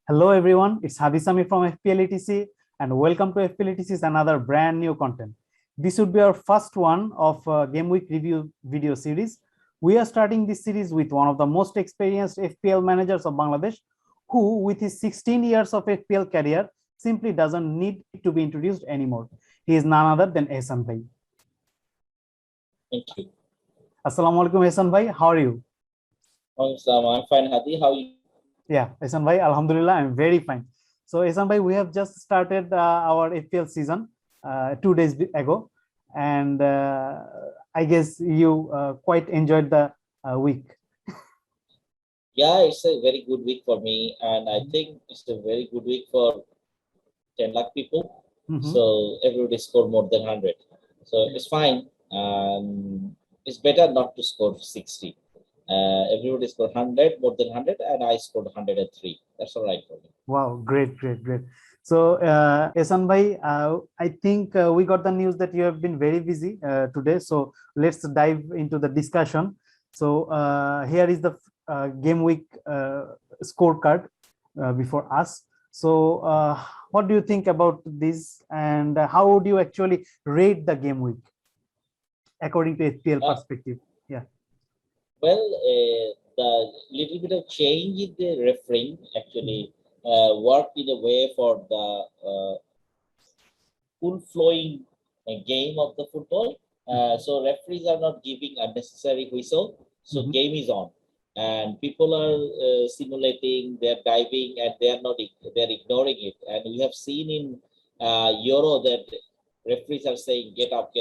Hello everyone, it's Hadi Sami from FPL ETC and welcome to FPL ETC's another brand new content. This would be our first one of Gameweek Review video series. We are starting this series with one of the most experienced FPL managers of Bangladesh, who with his 16 years of FPL career simply doesn't need to be introduced anymore. He is none other than Ehsan Bhai. Thank you. Assalamu alaikum Ehsan Bhai, how are you? I'm fine, Hadi. How are you? Yeah, Ehsan Bhai, Alhamdulillah, I'm very fine. So Ehsan Bhai, we have just started our FPL season 2 days ago, and I guess you quite enjoyed the week. Yeah, it's a very good week for me, and I think it's a very good week for 10 lakh people. So everybody scored more than 100. So it's fine. It's better not to score 60. Everybody scored 100, more than 100, and I scored 103. That's all right for me. Wow, great. So, Ehsan Bhai, I think we got the news that you have been very busy today. So let's dive into the discussion. So here is the game week scorecard before us. So what do you think about this, and how would you actually rate the game week according to FPL perspective? Yeah. Well, the little bit of change in the refereeing actually worked in a way for the full flowing game of the football. So referees are not giving unnecessary whistle. So game is on, and people are simulating, they're diving, and they're ignoring it. And we have seen in Euro that referees are saying get up,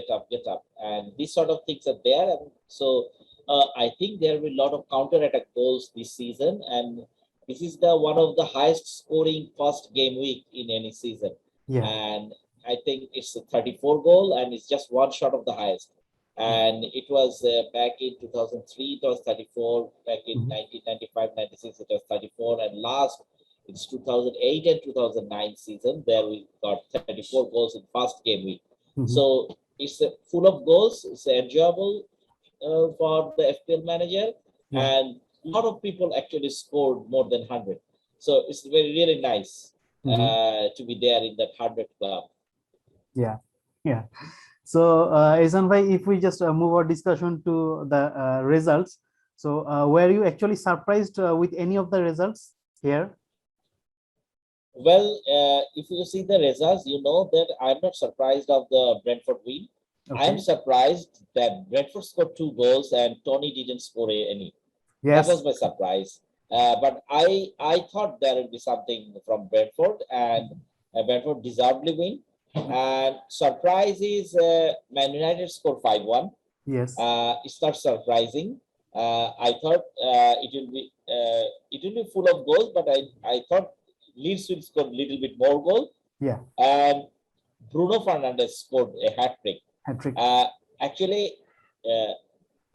and these sort of things are there. And so I think there will be a lot of counter-attack goals this season, and this is one of the highest scoring first game week in any season. Yeah. And I think it's a 34 goal, and it's just one shot of the highest. And it was back in 2003, it was 34. Back in 1995, 96, it was 34. And last, it's 2008 and 2009 season. There we got 34 goals in first game week. So it's full of goals. It's enjoyable for the FPL manager, and a lot of people actually scored more than 100. So it's really nice to be there in that 100 club. Yeah. So Ehsan Bhai, if we just move our discussion to the results, so were you actually surprised with any of the results here? Well, if you see the results, you know that I'm not surprised of the Brentford win. Okay. I'm surprised that Brentford scored 2 goals and Tony didn't score any. Yes. That was my surprise. But I thought there would be something from Brentford, and Brentford deservedly win. And surprise is Man United scored 5-1. Yes. It's not surprising. I thought it will be full of goals, but I thought Leeds will score a little bit more goal. Yeah. And Bruno Fernandes scored a hat-trick. Actually,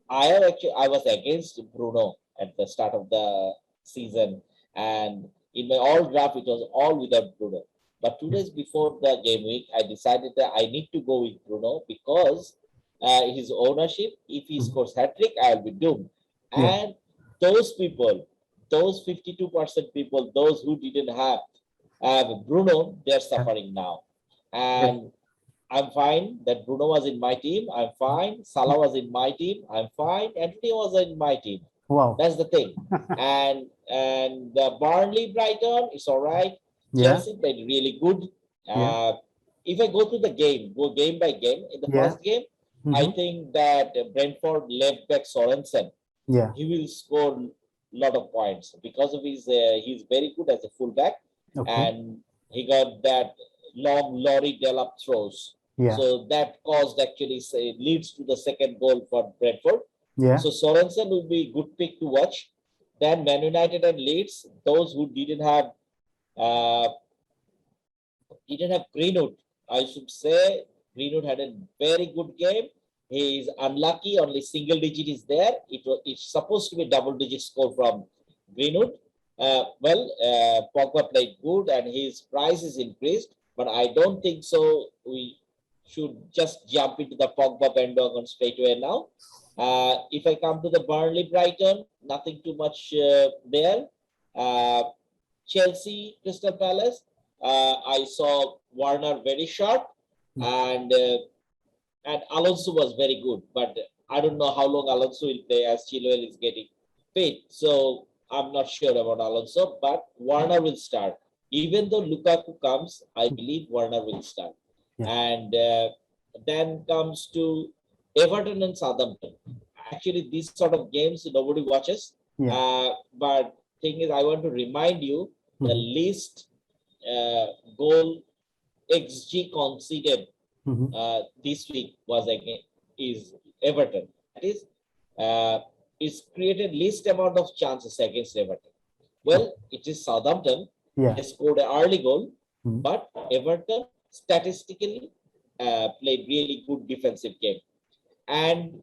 I was against Bruno at the start of the season, and in my all draft it was all without Bruno. But 2 days before the game week, I decided that I need to go with Bruno because his ownership, if he scores hat-trick, I'll be doomed. And those people, those 52% people, those who didn't have Bruno, they're suffering now. And I'm fine that Bruno was in my team. I'm fine. Salah was in my team. I'm fine. Anthony was in my team. Wow. That's the thing. and the Burnley Brighton, it's all right. Chelsea played really good. If I go to the game, go game by game, in the first game, I think that Brentford left back Sorensen. He will score a lot of points because of his, he's very good as a fullback. And he got that long lorry gallop throws. So that caused actually leads to the second goal for Brentford. So Sorensen will be a good pick to watch. Then Man United and Leeds, those who didn't have Greenwood, I should say. Greenwood had a very good game. He is unlucky, only single digit is there. It's supposed to be double digit score from Greenwood. Pogba played good and his price is increased, but I don't think so. We should just jump into the Pogba bandwagon straight away now. If I come to the Burnley Brighton, nothing too much there. Chelsea Crystal Palace, I saw Warner very sharp, and Alonso was very good. But I don't know how long Alonso will play as Chilwell is getting paid. So I'm not sure about Alonso, but Warner will start. Even though Lukaku comes, I believe Warner will start. Yeah. And then comes to Everton and Southampton. Actually, these sort of games nobody watches. Yeah. But thing is, I want to remind you the least goal XG conceded this week was is Everton. That is created least amount of chances against Everton. Well, it is Southampton. Yeah. They scored an early goal, but Everton statistically played really good defensive game. And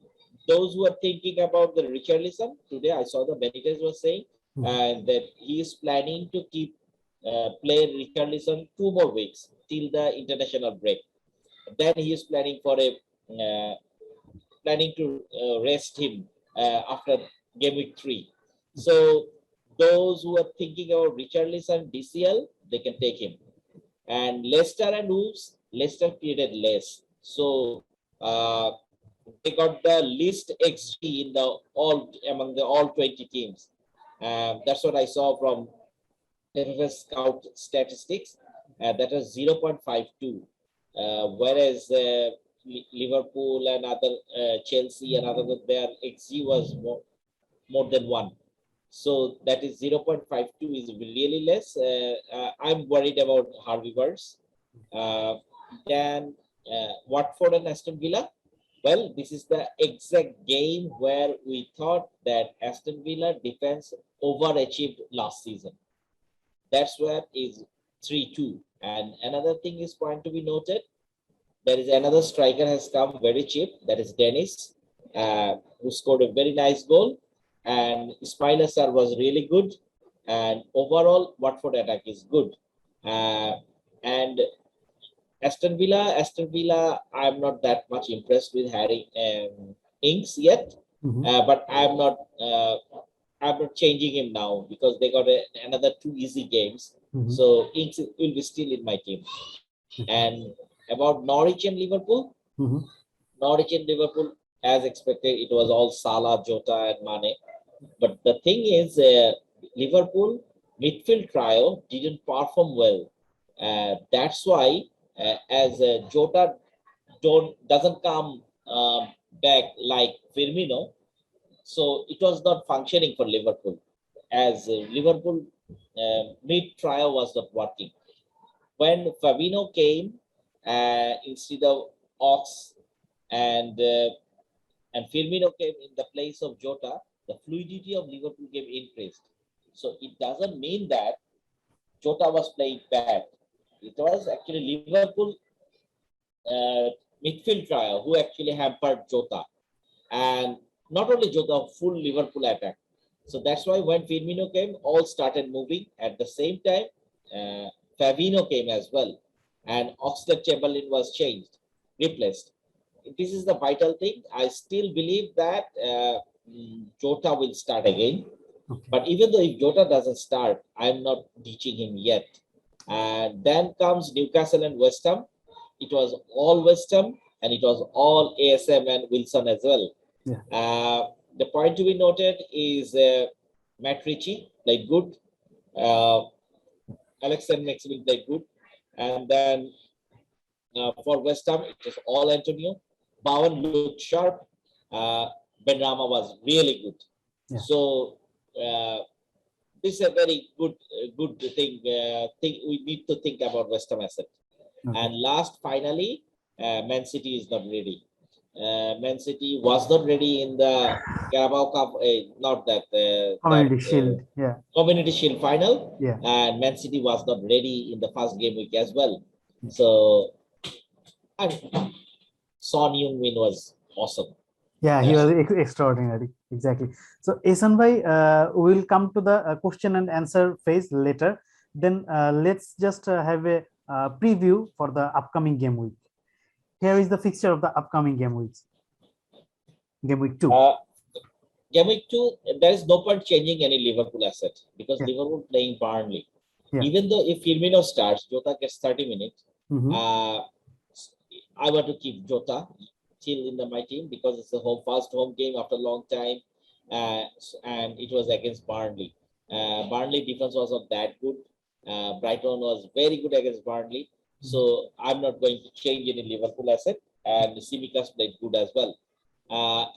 those who are thinking about the Richarlison, today I saw the Benitez was saying that he is planning to keep play Richarlison 2 more weeks till the international break. Then he is planning for a planning to rest him after game week 3. So those who are thinking about Richarlison DCL, they can take him. And Leicester and Wolves, Leicester created less. So they got the least XG in the among the all 20 teams. That's what I saw from FPL Scout statistics. That was 0.52, whereas Liverpool and other Chelsea and other their XG was more than 1. So that is 0.52 is really less. I'm worried about Harvey Barnes. Then Watford and Aston Villa. Well, this is the exact game where we thought that Aston Villa defense overachieved last season. That's where is 3-2. And another thing is point to be noted. There is another striker has come very cheap. That is Dennis, who scored a very nice goal. And Ismail Assar was really good. And overall, Watford attack is good. And Aston Villa, I'm not that much impressed with Harry Inks yet. But I'm not changing him now because they got another 2 easy games. So Inks will be still in my team. And about Norwich and Liverpool, Norwich and Liverpool, as expected, it was all Salah, Jota, and Mane. But the thing is, Liverpool midfield trio didn't perform well. That's why, as Jota doesn't come back like Firmino, so it was not functioning for Liverpool. As Liverpool mid trio was not working. When Fabinho came instead of Ox and Firmino came in the place of Jota, the fluidity of Liverpool game increased. So it doesn't mean that Jota was playing bad. It was actually Liverpool midfield trio who actually hampered Jota. And not only Jota, full Liverpool attack. So that's why when Firmino came, all started moving. At the same time, Fabinho came as well. And Oxlade-Chamberlain was replaced. This is the vital thing. I still believe that Jota will start again. But even though if Jota doesn't start, I'm not teaching him yet. And then comes Newcastle and West Ham. It was all West Ham and it was all ASM and Wilson as well. Yeah. The point to be noted is Matt Ritchie played good. Alexander Maximin played good. And then for West Ham, it was all Antonio. Bowen looked sharp. Benrahma was really good. Yeah. So this is a very good thing we need to think about West Ham asset. And finally, Man City is not ready. Man City was not ready in the Carabao Cup, not that Community Shield, Community Shield final. Yeah. And Man City was not ready in the first game week as well. So, and Son Heung-min was awesome. Yeah, he was extraordinary. Exactly. So, Ehsan bhai, we will come to the question and answer phase later. Then let's just have a preview for the upcoming game week. Here is the fixture of the upcoming game weeks. Game week 2. Game week 2, there is no point changing any Liverpool asset because Liverpool playing Burnley. Yeah. Even though if Firmino starts, Jota gets 30 minutes. I want to keep Jota still in my team because it's the first home game after a long time, and it was against Burnley. Burnley defense was not that good. Brighton was very good against Burnley, so I'm not going to change any Liverpool asset. And Tsimikas played good as well.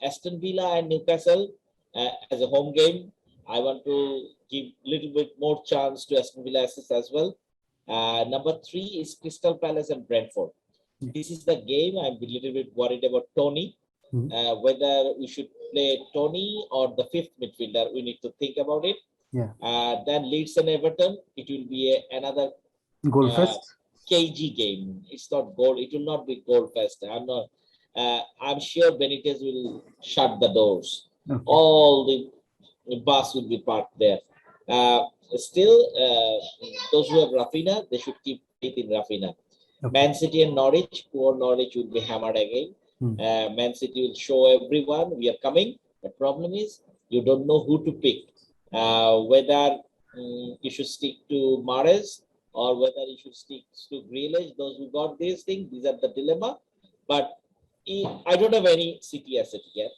Aston Villa and Newcastle as a home game, I want to give a little bit more chance to Aston Villa assets as well. Number 3 is Crystal Palace and Brentford. This is the game I'm a little bit worried about Tony. Whether we should play Tony or the 5th midfielder, we need to think about it. Yeah. Then Leeds and Everton, it will be another Goal fest. KG game. It's not goal. It will not be goal fest. I'm sure Benitez will shut the doors. Okay. All the bus will be parked there. Still, those who have Rafinha, they should keep faith in Rafinha. Okay. Man City and Norwich, poor Norwich will be hammered again. Man City will show everyone we are coming. The problem is you don't know who to pick. Whether you should stick to Mahrez or whether you should stick to Grealish. Those who got these things, these are the dilemma. But I don't have any City asset yet.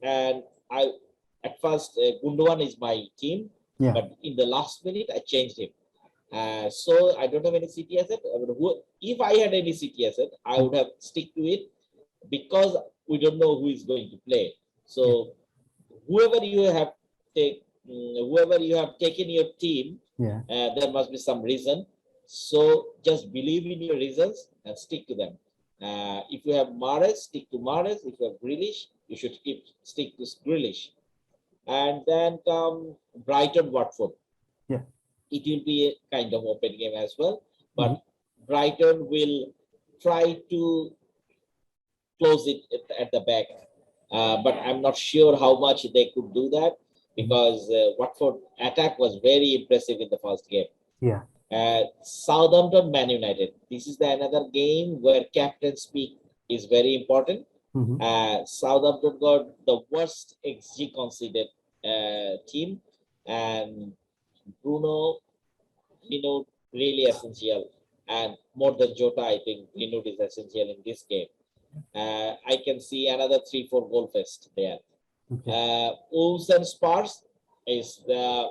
And at first, Gundogan is my team. Yeah. But in the last minute, I changed him. So I don't have any City asset. If I had any City asset, I would have stick to it because we don't know who is going to play. So whoever you have taken your team, there must be some reason. So just believe in your reasons and stick to them. If you have Mahrez, stick to Mahrez. If you have Grealish, you should stick to Grealish. And then come Brighton Watford. Yeah. It will be a kind of open game as well. But Brighton will try to close it at the back. But I'm not sure how much they could do that because Watford attack was very impressive in the first game. Yeah. Southampton Man United. This is another game where captain speak is very important. Southampton got the worst XG conceded team, and Bruno, really essential. And more than Jota, I think Greenwood is essential in this game. I can see another 3-4 goal fest there. Wolves and Spurs is the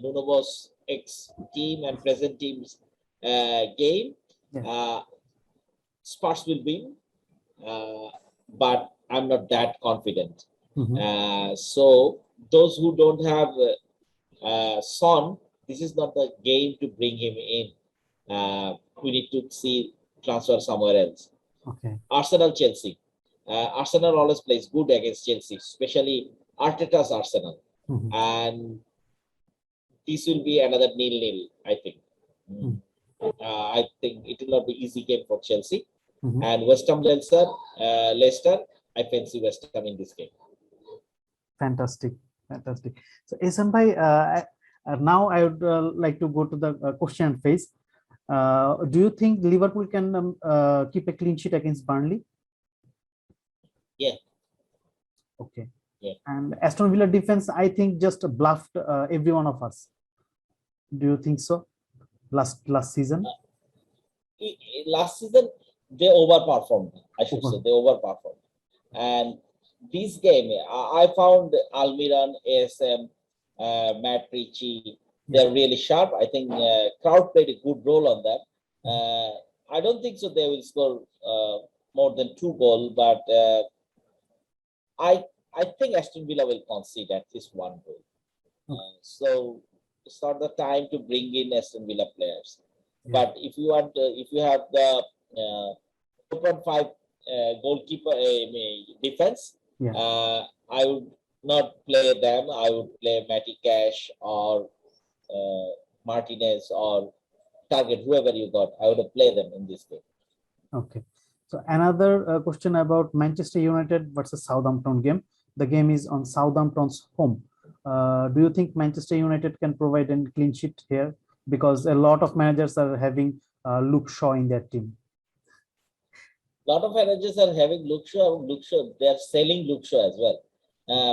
Nuno's ex-team and present team's game. Spurs will win, but I'm not that confident. So those who don't have Son, this is not the game to bring him in. We need to see transfer somewhere else. Okay. Arsenal, Chelsea. Arsenal always plays good against Chelsea, especially Arteta's Arsenal. And this will be another 0-0, I think. I think it will not be easy game for Chelsea. And West Ham, Leicester, I fancy West Ham in this game. Fantastic. So, Ehsan bhai, now I would like to go to the question phase. Do you think Liverpool can keep a clean sheet against Burnley? Yeah. Okay. Yeah. And Aston Villa defense, I think, just bluffed every one of us. Do you think so? Last season? Last season, they overperformed. I should say they overperformed. And this game, I found Almiron, ASM, Matt Ritchie, they're really sharp. I think Crowd played a good role on that. I don't think so they will score more than 2 goals, but I think Aston Villa will concede at least 1 goal. So it's not the time to bring in Aston Villa players. But if you want, if you have the 2.5 goalkeeper defense, I would not play them. I would play Matty Cash or Martinez or Target, whoever you got. I would play them in this game. Okay. So another question about Manchester United versus Southampton game. The game is on Southampton's home. Do you think Manchester United can provide a clean sheet here? Because a lot of managers are having Luke Shaw in their team. A lot of managers are having Luke Shaw. They are selling Luke Shaw as well.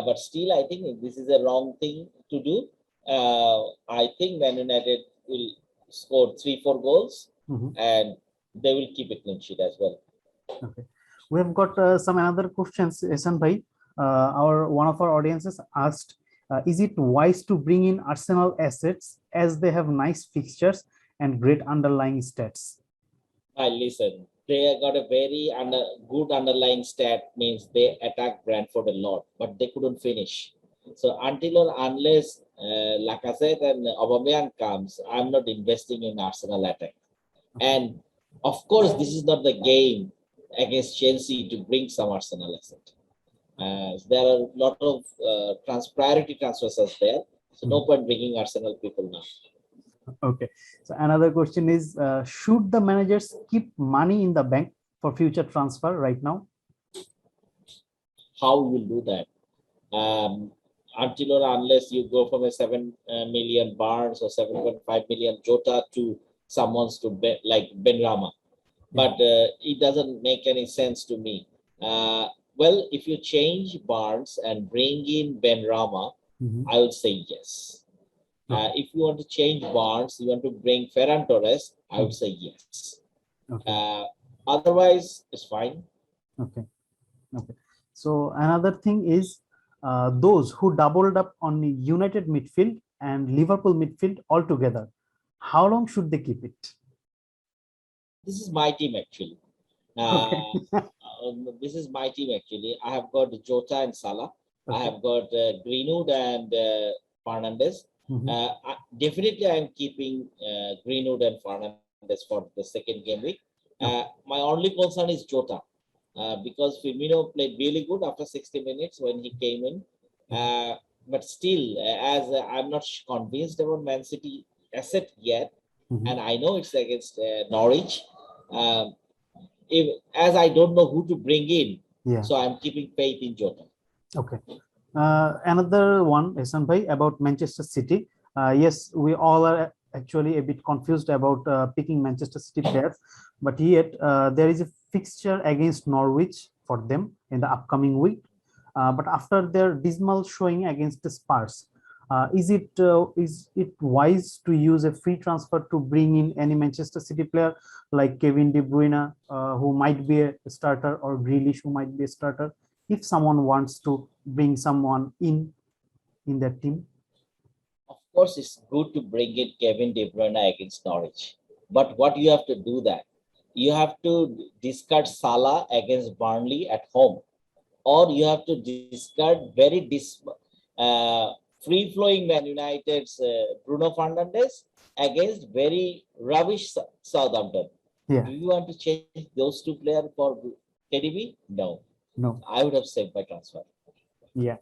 But still, I think this is a wrong thing to do. I think Man United will score 3-4 goals, and they will keep a clean sheet as well. Okay, we have got some another questions, Ehsan bhai. One of our audiences asked, is it wise to bring in Arsenal assets as they have nice fixtures and great underlying stats? Listen, they have got a very good underlying stat, means they attacked Brentford a lot, but they couldn't finish. So until or unless Lacazette and Aubameyang comes, I'm not investing in Arsenal attack. And of course, this is not the game against Chelsea to bring some Arsenal asset. There are a lot of priority transfers there, so no point bringing Arsenal people now. Okay, so another question is, should the managers keep money in the bank for future transfer right now? How we will do that? Until or unless you go from a 7 million Barnes or 7.5 million Jota to someone's to like Benrahma. But it doesn't make any sense to me. Well, if you change Barnes and bring in Benrahma, I would say yes. If you want to change Barnes, you want to bring Ferran Torres, I would say yes. Okay. Otherwise, it's fine. Okay. Okay. So another thing is, those who doubled up on United midfield and Liverpool midfield altogether, how long should they keep it? This is my team actually. This is my team actually. I have got Jota and Salah. Okay. I have got Greenwood and Fernandes. Definitely, I am keeping Greenwood and Fernandes for the second game week. My only concern is Jota, because Firmino played really good after 60 minutes when he came in. But still, as I'm not convinced about Man City asset yet, and I know it's against Norwich. As I don't know who to bring in, so I'm keeping faith in Jota. Okay. Another one, Ehsan bhai, about Manchester City. Yes, we all are actually a bit confused about picking Manchester City players, but yet there is a fixture against Norwich for them in the upcoming week. But after their dismal showing against the Spurs, is it wise to use a free transfer to bring in any Manchester City player like Kevin De Bruyne, who might be a starter, or Grealish, who might be a starter, if someone wants to bring someone in their team? Of course, it's good to bring in Kevin De Bruyne against Norwich, but what you have to do that, you have to discard Salah against Burnley at home, or you have to discard very free-flowing Man United's Bruno Fernandes against very rubbish Southampton. Yeah. Do you want to change those two players for KDB? No. No. I would have saved my transfer. Yeah.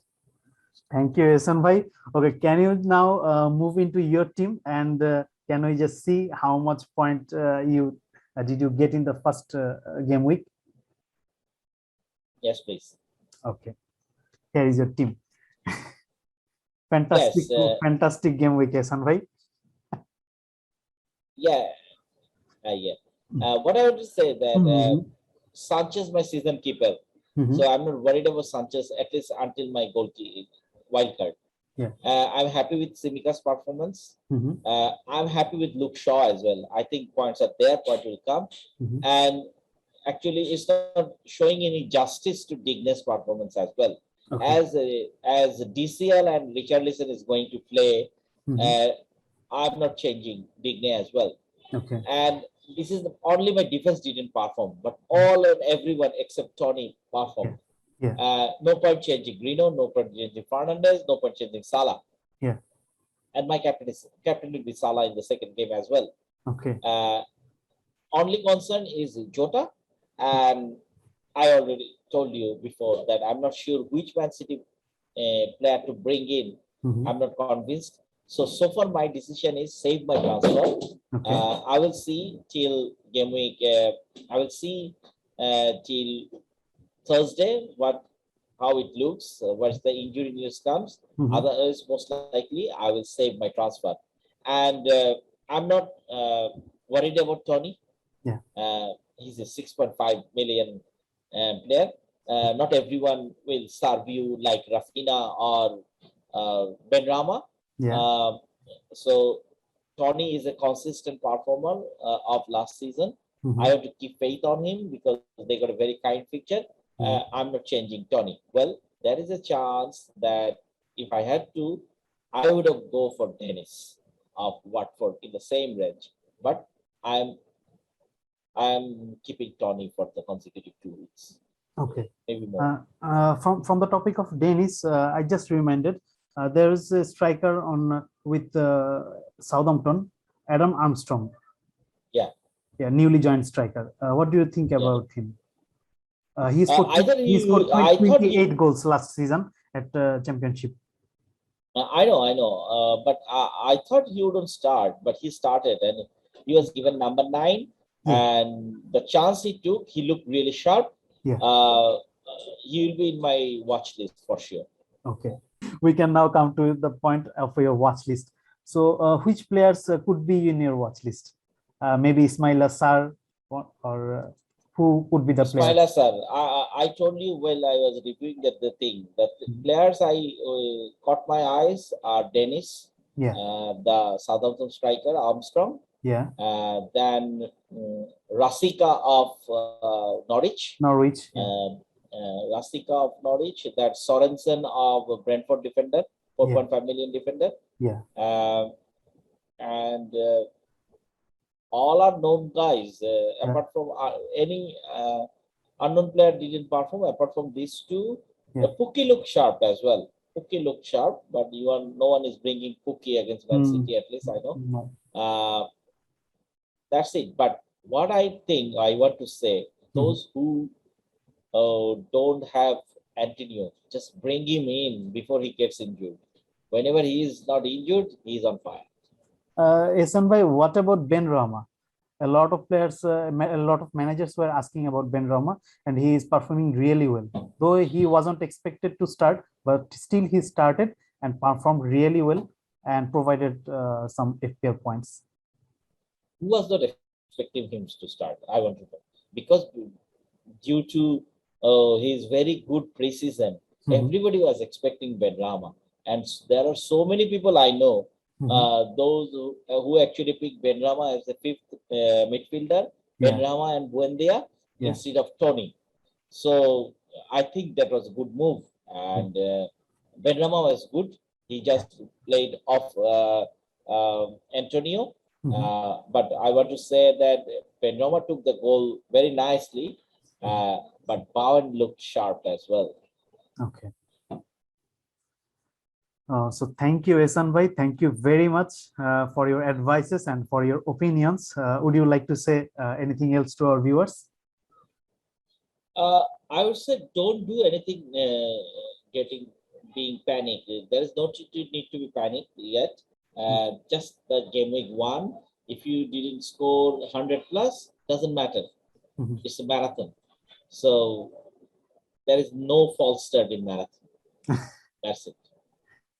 Thank you, Ehsan bhai. Okay, can you now move into your team, and can we just see how much point did you get in the first game week? Yes, please. Okay. Here is your team. Fantastic, yes, fantastic game week, Ehsan bhai. Yeah. What I want to say that Sanchez, my season keeper. So I'm not worried about Sanchez, at least until my wild card. Yeah. I'm happy with Simika's performance. I'm happy with Luke Shaw as well. I think points are there, point will come. And actually, it's not showing any justice to Digne's performance as well. Okay. As DCL and Richarlison is going to play, I'm not changing Digne as well. Okay. And this is only my defense didn't perform, but all and everyone except Tony performed. Yeah. No point changing Grino, no point changing Fernandes, no point changing Salah. Yeah. And my captain will be Salah in the second game as well. Okay. Only concern is Jota, and I already told you before that I'm not sure which Man City player to bring in. I'm not convinced. So far my decision is save my transfer. Okay. I will see till game week. I will see till Thursday how it looks. Once the injury news comes, otherwise most likely I will save my transfer. And I'm not worried about Tony. Yeah. He's a 6.5 million player. Not everyone will serve you like Rafinha or Benrahma. Yeah. So Tony is a consistent performer of last season. Mhm. I have to keep faith on him because they got a very kind fixture. I'm not changing Tony. Well, there is a chance that if I had to, I would have go for Dennis of Watford in the same range. But I'm keeping Tony for the consecutive 2 weeks, Okay. maybe more. From the topic of Dennis, I just reminded there is a striker on with Southampton, Adam Armstrong. Yeah. Yeah, newly joined striker. What do you think about him? He scored I thought 28 goals last season at Championship. I know, but I thought he wouldn't start, but he started and he was given number 9. Yeah. And the chance he took, he looked really sharp. Yeah. He will be in my watch list for sure. Okay, we can now come to the point of your watch list. So, which players could be in your watch list? Maybe Ismail Assar or who would be the player? Ismail Assar, I told you while I was reviewing the thing that the players I caught my eyes are Dennis, Yeah. The Southampton striker Armstrong, Yeah. then Rasika of Norwich. Yeah. Rasika of Norwich, that Sorensen of Brentford defender, 4.5 million defender. Yeah. And all are known guys. Apart from any unknown player didn't perform. Apart from these two, the Pookie looked sharp as well. Pookie looked sharp, but no one is bringing Pookie against Man City. At least I know. No. That's it. But what I think I want to say, those who don't have Antonio, just bring him in before he gets injured. Whenever he is not injured, he is on fire. Ehsan bhai, what about Ben Rama? A lot of players, a lot of managers were asking about Ben Rama, and he is performing really well. Though he wasn't expected to start, but still he started and performed really well and provided some FPL points. Who was not expecting him to start? I want to know. Because due to his very good preseason, everybody was expecting Ben Rama. And there are so many people I know, those who actually picked Ben Rama as the 5th midfielder, Ben Rama and Buendia instead of Tony. So I think that was a good move. And Ben Rama was good. He just played off Antonio. But I want to say that Ben Rama took the goal very nicely, but Bowen looked sharp as well. Okay. So thank you, Ehsan bhai. Thank you very much for your advices and for your opinions. Would you like to say anything else to our viewers? I would say don't do anything being panicked. There is no need to be panicked yet. Just the game week 1. If you didn't score 100 plus, doesn't matter. It's a marathon. So there is no false start in marathon. That's it.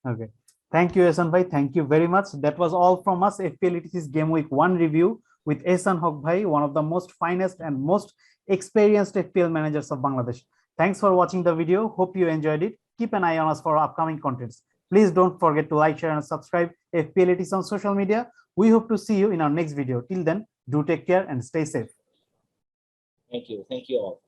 Okay. Thank you, Ehsan bhai. Thank you very much. That was all from us. FPL ETC's Game Week 1 review with Ehsan Haque bhai, one of the most finest and most experienced FPL managers of Bangladesh. Thanks for watching the video. Hope you enjoyed it. Keep an eye on us for upcoming contents. Please don't forget to like, share, and subscribe FPL ETC on social media. We hope to see you in our next video. Till then, do take care and stay safe. Thank you. Thank you all.